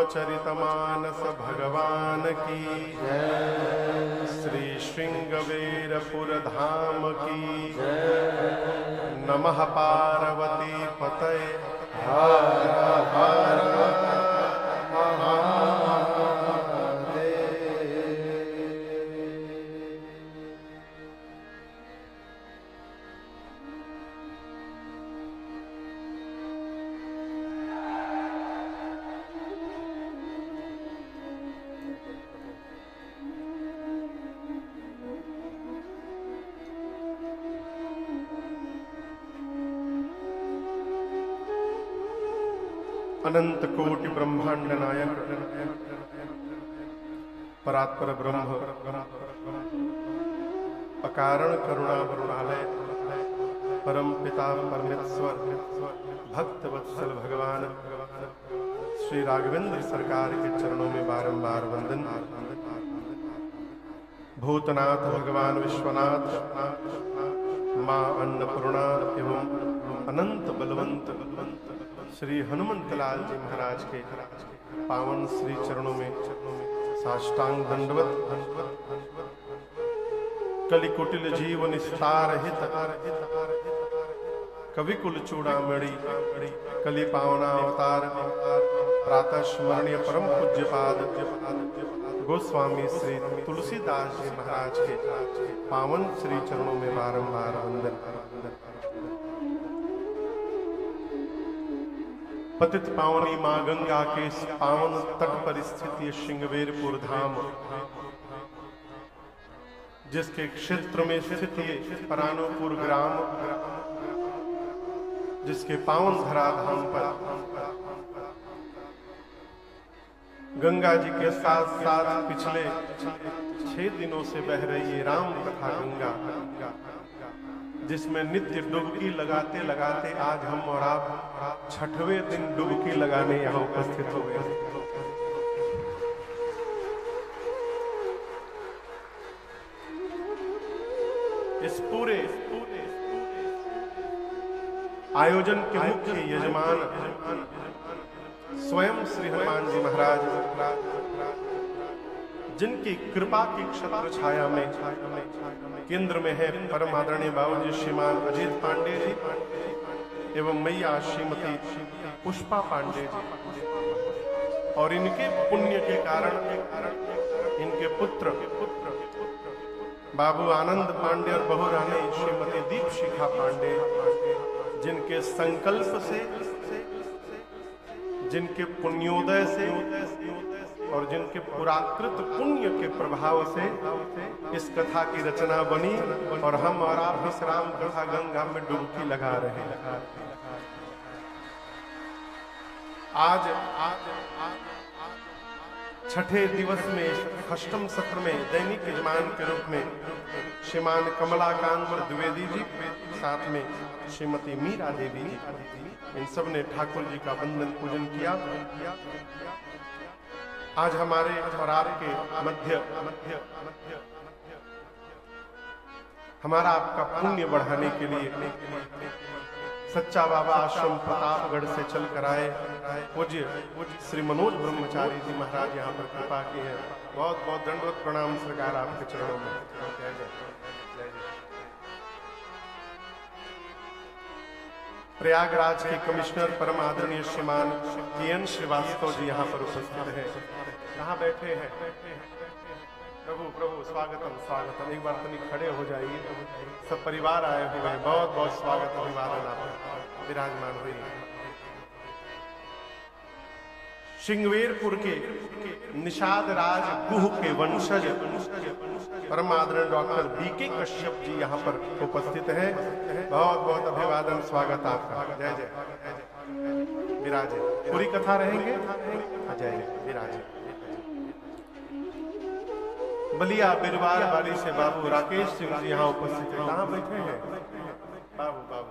रामचरितमानस भगवान की जय, श्री श्रृंगवेरपुर धाम की जय। नमः पार्वती पतये हर हर अनंत कोटि ब्रह्मांड नायक परात्पर ब्रह्म अकारण करुणा वरुणालय परम पिता परमेश्वर भक्त वत्सल भगवान श्री राघवेंद्र सरकार के चरणों में बारंबार वंदन। भूतनाथ भगवान विश्वनाथ, मां अन्नपूर्णा एवं अनंत बलवंत श्री हनुमंतलाल जी महाराज के पावन श्री चरणों में साष्टांग दंडवत। कलिकुटिल जीव निस्तार हित कवि कुल चूड़ामणि कलि पावना अवतार प्रातः स्मरणीय परम पूज्य पाद गोस्वामी श्री तुलसीदास जी महाराज के पावन श्री चरणों में बारंबार वंदन। पतित पावनी मां गंगा के पावन तट पर स्थित ये श्रृंगवेरपुर धाम, जिसके क्षेत्र में स्थित ये परानुपुर ग्राम, जिसके पावन धराधाम पर गंगा जी के साथ साथ पिछले 6 दिनों से बह रही है राम कथा गंगा, जिसमें नित्य डुबकी लगाते लगाते आज हम और आप 6वें दिन डुबकी लगाने यहाँ उपस्थित हो गए। इस पूरे आयोजन के मुख्य यजमान स्वयं श्री हनुमान जी महाराज, जिनकी कृपा की क्षत्र छाया में केंद्र में है परम आदरणीय बाबूजी श्रीमान अजीत पांडे जी एवं मैया श्रीमती पुष्पा पांडे जी, और इनके पुण्य के कारण इनके पुत्र बाबू आनंद पांडे और बहू रानी श्रीमती दीपशिखा पांडे, जिनके संकल्प से, जिनके पुण्योदय से और जिनके पुराकृत पुण्य के प्रभाव से इस कथा की रचना बनी और हम और आप इस राम कथा गंगा में डुबकी लगा रहे हैं। आज 6ठे दिवस में अष्टम सत्र में दैनिक यजमान के रूप में श्रीमान कमलाकांत द्विवेदी जी, साथ में श्रीमती मीरा देवी जी, इन सब ने ठाकुर जी का वंदन पूजन किया। आज हमारे और आपके मध्य हमारा आपका पुण्य बढ़ाने के लिए सच्चा बाबा आश्रम प्रतापगढ़ से चल कर आए पूज्य श्री मनोज ब्रह्मचारी जी महाराज यहाँ पर कृपा की है। बहुत बहुत दंडवत प्रणाम सरकार आपके चरणों में। प्रयागराज के कमिश्नर परम आदरणीय श्रीमान के.एन. श्रीवास्तव जी यहाँ पर उपस्थित हैं। कहाँ बैठे हैं? प्रभु प्रभु स्वागतम स्वागतम। एक बार तनिक खड़े हो जाइए, सब परिवार आए हुए हैं। बहुत बहुत स्वागत अभिवादन आपका, विराजमान हुई। श्रृंगवेरपुर के निषाद राज गुह के वंशज परम आदरणीय डॉक्टर बीके कश्यप जी यहाँ पर उपस्थित हैं। बहुत बहुत अभिवादन स्वागत आपका। जय जय विराजे। पूरी कथा रहेंगे। जय जय विराजे। बलिया बिरवार वाली से बाबू राकेश सिंह जी यहाँ उपस्थित हैं। कहाँ बैठे हैं? बाबू बाबू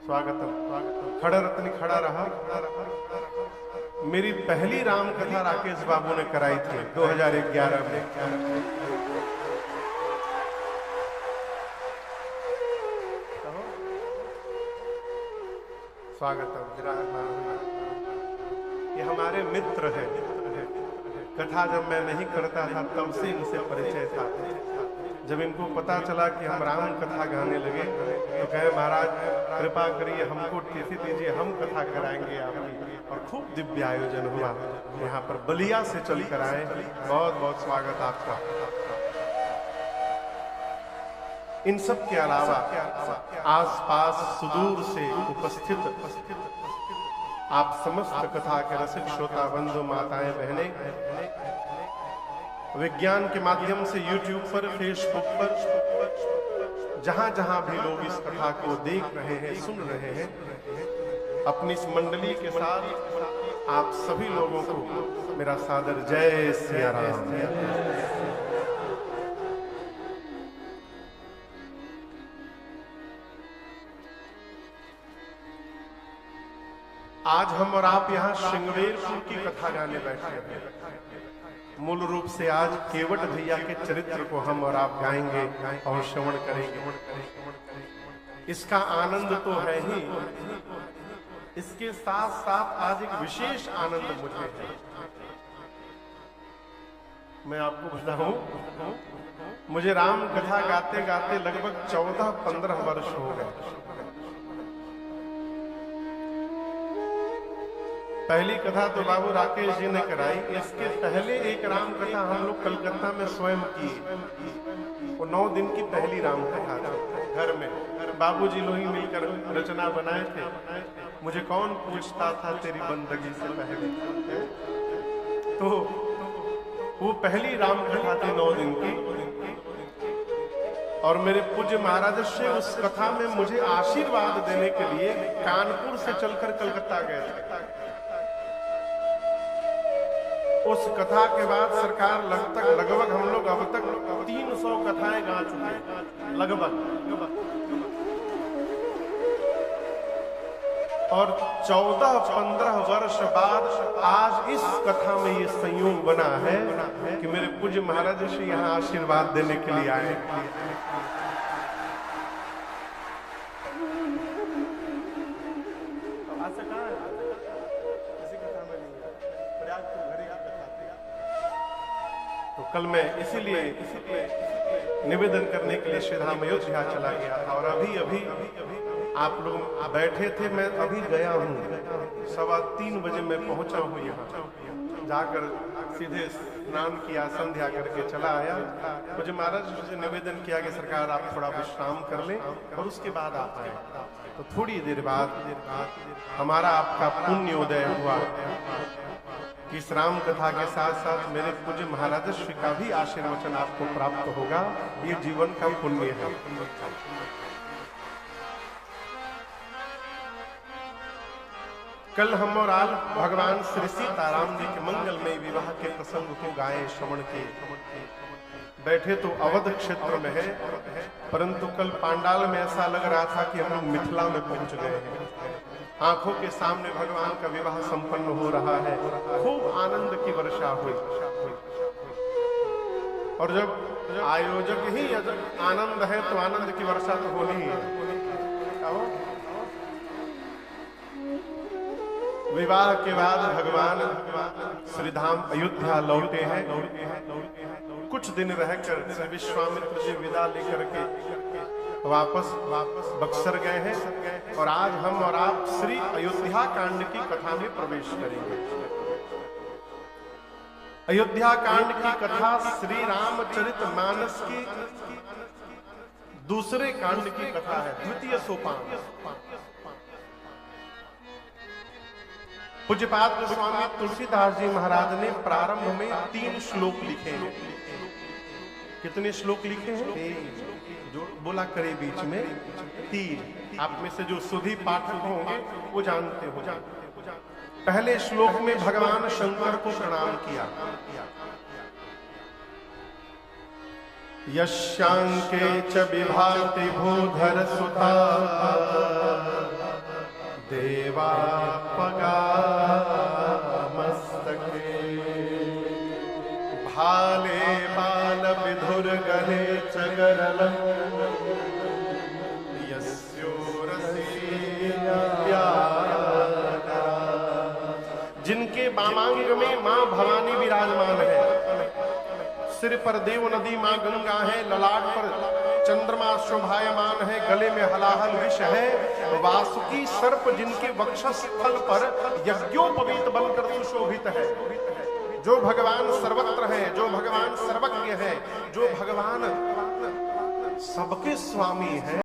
स्वागतम स्वागतम। खड़ा रत्न खड़ा रहा। मेरी पहली राम कथा राकेश बाबू ने कराई थी 2011 में। स्वागतम। ये हमारे मित्र हैं कथा जब मैं नहीं करता था तब से इनसे परिचय था। जब इनको पता चला कि हम राम कथा गाने लगे तो कहे महाराज कृपा करिए हमको तिथि दीजिए, हम कथा कराएंगे आपकी। और खूब दिव्य आयोजन हुआ, यहाँ पर बलिया से चल कर आए। बहुत बहुत स्वागत आपका। इन सब के अलावा आसपास सुदूर से उपस्थित आप समस्त कथा के रसिक श्रोता बंधु माताएं बहनें, विज्ञान के माध्यम से YouTube पर, फेसबुक पर, जहां जहां भी लोग इस कथा को देख रहे हैं, सुन रहे हैं, अपनी इस मंडली के साथ आप सभी लोगों को मेरा सादर जय सिया राम। आज हम और आप यहाँ श्रृंगवेरपुर की कथा गाने बैठे हैं। मूल रूप से आज केवट भैया के चरित्र को हम और आप गाएंगे और श्रवण करेंगे। इसका आनंद तो है ही, इसके साथ साथ आज एक विशेष आनंद मुझे है। मैं आपको बताऊं, मुझे राम कथा गाते गाते लगभग 14-15 वर्ष हो गए। पहली कथा तो बाबू राकेश जी ने कराई, इसके पहले एक राम कथा हम लोग कलकत्ता में स्वयं की। वो 9 दिन की पहली राम कथा थी। घर में बाबूजी लोग ही मिलकर रचना बनाए थे। मुझे कौन पूछता था तेरी बंदगी से पहले। तो वो पहली राम कथा थी 9 दिन की। और मेरे पूज्य महाराज से उस कथा में मुझे आशीर्वाद देने के लिए कानपुर से चलकर कलकत्ता गए थे। उस कथा के बाद सरकार लगभग हम लोग अब तक 300 कथाएं गा चुके हैं लगभग। और 14-15 वर्ष बाद आज इस कथा में ये संयोग बना है कि मेरे पूज्य महाराज श्री यहाँ आशीर्वाद देने के लिए आए। कल मैं इसीलिए निवेदन करने के लिए श्रीधाम अयोध्या चला गया था। और अभी आप लोग बैठे थे, मैं अभी गया हूँ। 3:15 बजे मैं पहुंचा हूँ यहाँ। जाकर सीधे स्नान किया, संध्या करके चला आया। मुझे महाराज से निवेदन किया कि सरकार आप थोड़ा विश्राम कर लें और उसके बाद आप आए। तो थोड़ी देर बाद हमारा आपका पुण्योदय हुआ कि इस राम कथा के साथ साथ मेरे पूज्य महाराज श्री का भी आशीर्वचन आपको प्राप्त होगा। ये जीवन का पुण्य है। कल हम और आप भगवान श्री सीताराम जी के मंगलमय विवाह के प्रसंग को गाए, श्रवण के बैठे तो अवध क्षेत्र में है, परंतु कल पांडाल में ऐसा लग रहा था कि हम लोग मिथिला में पहुंच गए हैं। आंखों के सामने भगवान का विवाह संपन्न हो रहा है। खूब आनंद की वर्षा हुई। और जब आयोजक ही आनंद है तो आनंद की वर्षा तो होनी ही है। विवाह के बाद भगवान श्रीधाम अयोध्या लौटे हैं। कुछ दिन रहकर विश्वामित्र जी विदा लेकर के वापस बक्सर गए हैं। और आज हम और आप श्री अयोध्या कांड की कथा में प्रवेश करेंगे। अयोध्या कांड की कथा श्री रामचरितमानस की दूसरे कांड की कथा है, द्वितीय सोपान। पूज्यपाद गोस्वामी तुलसीदास जी महाराज ने प्रारंभ में 3 श्लोक लिखे हैं। कितने श्लोक लिखे हैं? जो बोला करे बीच में 3। आप में से जो सुधी पाठक होंगे वो जानते हो। पहले श्लोक में भगवान शंकर को प्रणाम किया। यशांके च विभाति भूधर सुता देवा पगा मस्तके भाले बाल विधुर गले चगरल जिनके वामांग में मां भवानी विराजमान है, सिर पर देव नदी मां गंगा है, ललाट पर चंद्रमा शोभायमान है, गले में हलाहल विष है, वासुकी सर्प जिनके वक्षस्थल पर यज्ञोपवीत बनकर सुशोभित है। जो भगवान सर्वत्र है, जो भगवान सर्वज्ञ है, जो भगवान सबके स्वामी है।